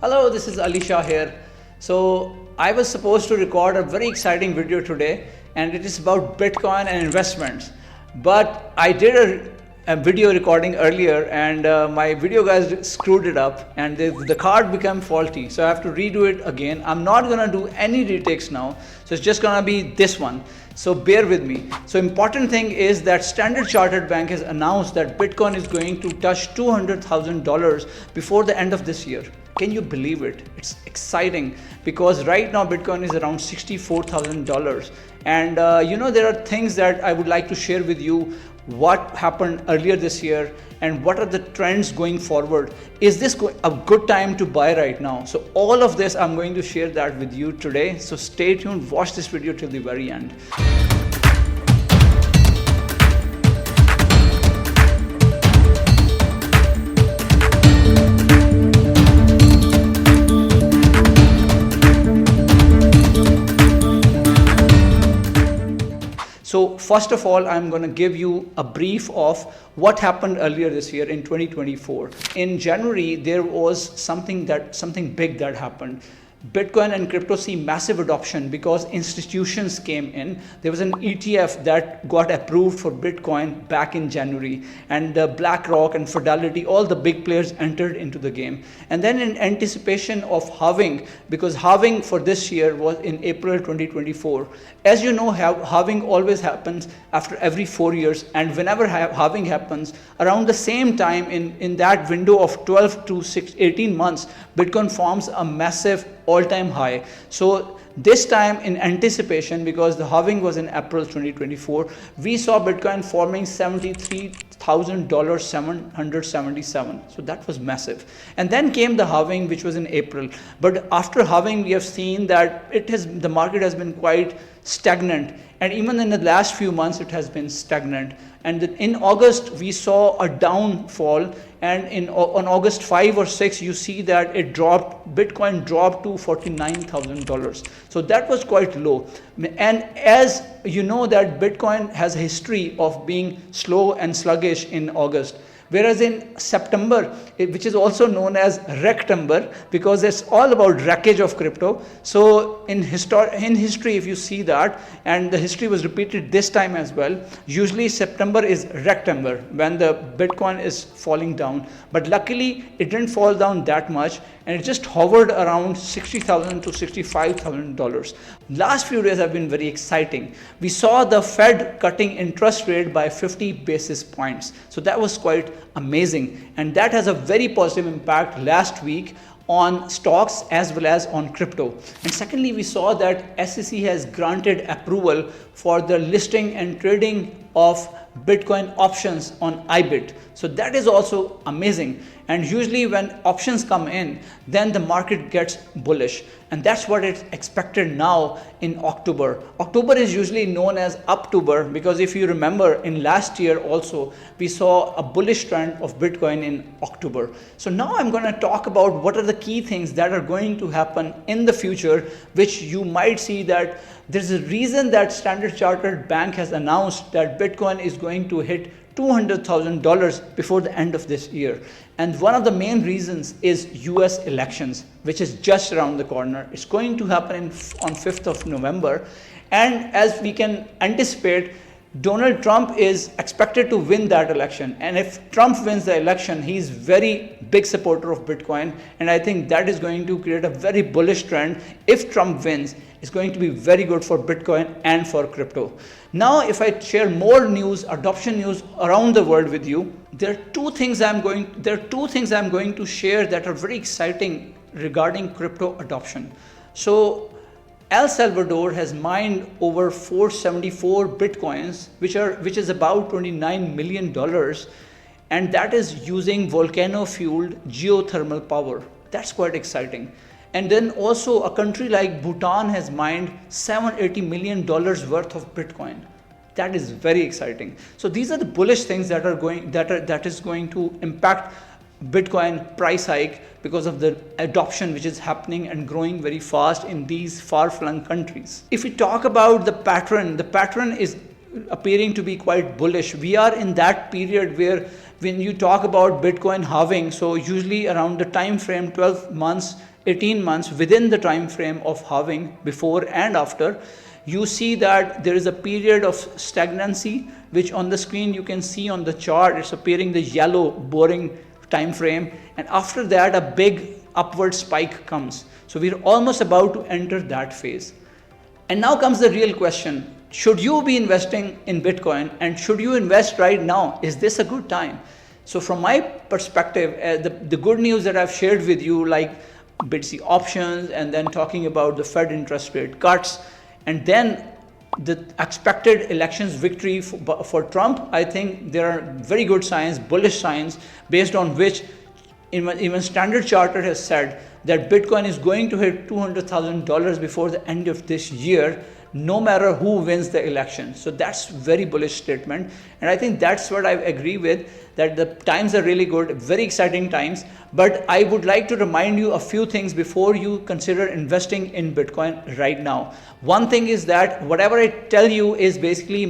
Hello, this is Ali Shah here. So I was supposed to record a very exciting video today, and it is about Bitcoin and investments. But I did a video recording earlier, and my video guys screwed it up, and the card became faulty. So I have to redo it again. I'm not gonna do any retakes now. So it's just gonna be this one. So bear with me. So important thing is that Standard Chartered Bank has announced that Bitcoin is going to touch $200,000 before the end of this year. Can you believe it? It's exciting because right now Bitcoin is around $64,000. And there are things that I would like to share with you. What happened earlier this year and what are the trends going forward? Is this a good time to buy right now? So all of this, I'm going to share that with you today. So stay tuned, watch this video till the very end. So first of all, I'm going to give you a brief of what happened earlier this year in 2024. In January, there was something big that happened. Bitcoin and crypto see massive adoption because institutions came in. There was an ETF that got approved for Bitcoin back in January, and BlackRock and Fidelity, all the big players entered into the game. And then in anticipation of halving, because halving for this year was in April 2024. As you know, halving always happens after every 4 years, and whenever halving happens, around the same time in that window of 12 to 18 months, Bitcoin forms a massive all-time high. So this time in anticipation, because the halving was in April 2024, we saw Bitcoin forming $73,777. So that was massive. And then came the halving, which was in April. But after halving, we have seen that the market has been quite stagnant. And even in the last few months, it has been stagnant. And in August, we saw a downfall. And on August 5 or 6, you see that Bitcoin dropped to $49,000. So that was quite low. And as you know that Bitcoin has a history of being slow and sluggish in August. Whereas in September, which is also known as Wrecktember, because it's all about wreckage of crypto. So in history, if you see that, and the history was repeated this time as well, usually September is Wrecktember, when the Bitcoin is falling down. But luckily, it didn't fall down that much, and it just hovered around $60,000 to $65,000. Last few days have been very exciting. We saw the Fed cutting interest rate by 50 basis points. So that was quite amazing, and that has a very positive impact last week on stocks as well as on crypto. And secondly, we saw that SEC has granted approval for the listing and trading of Bitcoin options on IBIT. So that is also amazing. And usually when options come in, then the market gets bullish. And that's what it's expected now in October. October is usually known as Uptober, because if you remember in last year also, we saw a bullish trend of Bitcoin in October. So now I'm going to talk about what are the key things that are going to happen in the future, which you might see that there's a reason that Standard Chartered Bank has announced that Bitcoin is going to hit $200,000 before the end of this year. And one of the main reasons is US elections, which is just around the corner. It's going to happen on 5th of November. And as we can anticipate, Donald Trump is expected to win that election. And if Trump wins the election, he's very big supporter of Bitcoin. And I think that is going to create a very bullish trend. If Trump wins, it's going to be very good for Bitcoin and for crypto. Now, if I share more news, adoption news around the world with you, there are two things I'm going to share that are very exciting regarding crypto adoption. So El Salvador has mined over 474 Bitcoins, which is about $29 million. And that is using volcano-fueled geothermal power. That's quite exciting. And then also a country like Bhutan has mined $780 million worth of Bitcoin. That is very exciting. So these are the bullish things that is going to impact Bitcoin price hike because of the adoption which is happening and growing very fast in these far-flung countries. If we talk about the pattern is appearing to be quite bullish. We are in that period where when you talk about Bitcoin halving, so usually around the time frame 12 months 18 months within the time frame of halving, before and after, you see that there is a period of stagnancy, which on the screen you can see on the chart, it's appearing the yellow boring time frame, and after that a big upward spike comes. So we're almost about to enter that phase. And now comes the real question. Should you be investing in Bitcoin, and should you invest right now? Is this a good time? So from my perspective, the good news that I've shared with you, like BTC options, and then talking about the Fed interest rate cuts, and then the expected elections victory for Trump, I think there are very good signs, bullish signs, based on which even Standard Chartered has said that Bitcoin is going to hit $200,000 before the end of this year, no matter who wins the election. So that's very bullish statement, and I think that's what I agree with, that the times are really good, very exciting times. But I would like to remind you a few things before you consider investing in Bitcoin right now. One thing is that whatever I tell you is basically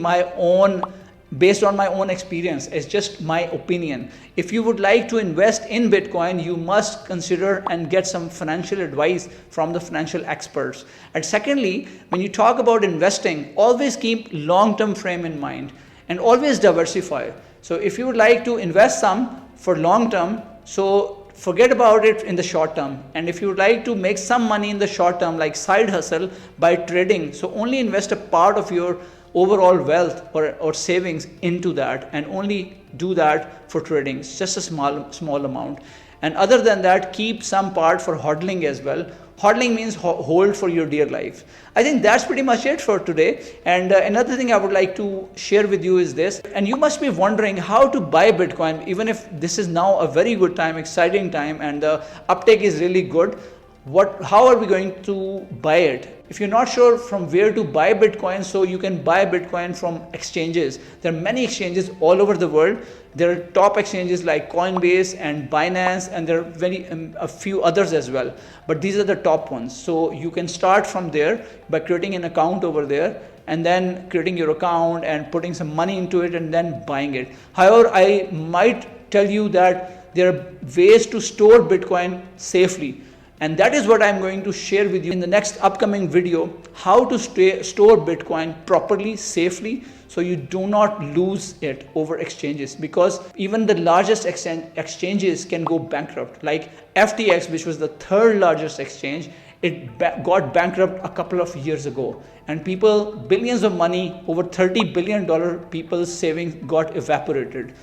based on my own experience. It's just my opinion. If you would like to invest in Bitcoin, you must consider and get some financial advice from the financial experts. And secondly, when you talk about investing, always keep long-term frame in mind and always diversify. So if you would like to invest some for long-term, so forget about it in the short term. And if you would like to make some money in the short term, like side hustle by trading, so only invest a part of your overall wealth or savings into that, and only do that for trading. It's just a small amount. And other than that, keep some part for hodling as well. Hodling means hold for your dear life. I think that's pretty much it for today. And another thing I would like to share with you is this. And you must be wondering how to buy Bitcoin, even if this is now a very good time, exciting time, and the uptake is really good. How are we going to buy it? If you're not sure from where to buy Bitcoin, so you can buy Bitcoin from exchanges. There are many exchanges all over the world. There are top exchanges like Coinbase and Binance, and there are a few others as well. But these are the top ones. So you can start from there by creating an account over there, and then creating your account and putting some money into it and then buying it. However, I might tell you that there are ways to store Bitcoin safely. And that is what I'm going to share with you in the next upcoming video, how to store Bitcoin properly, safely, so you do not lose it over exchanges, because even the largest exchanges can go bankrupt. Like FTX, which was the third largest exchange, it got bankrupt a couple of years ago, and billions of money, over $30 billion people's savings got evaporated.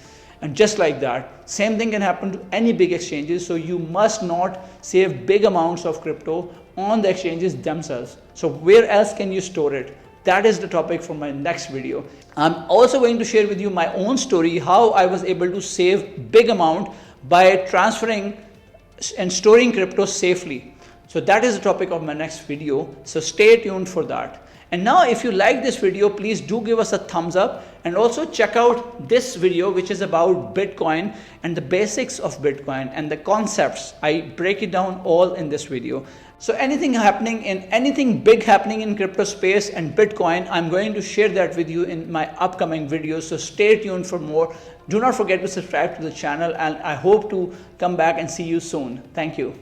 And just like that, same thing can happen to any big exchanges. So you must not save big amounts of crypto on the exchanges themselves. So where else can you store it? That is the topic for my next video. I'm also going to share with you my own story, how I was able to save big amount by transferring and storing crypto safely. So that is the topic of my next video. So stay tuned for that. And now if you like this video, please do give us a thumbs up, and also check out this video, which is about Bitcoin and the basics of Bitcoin and the concepts. I break it down all in this video. So anything big happening in crypto space and Bitcoin, I'm going to share that with you in my upcoming videos. So stay tuned for more. Do not forget to subscribe to the channel, and I hope to come back and see you soon. Thank you.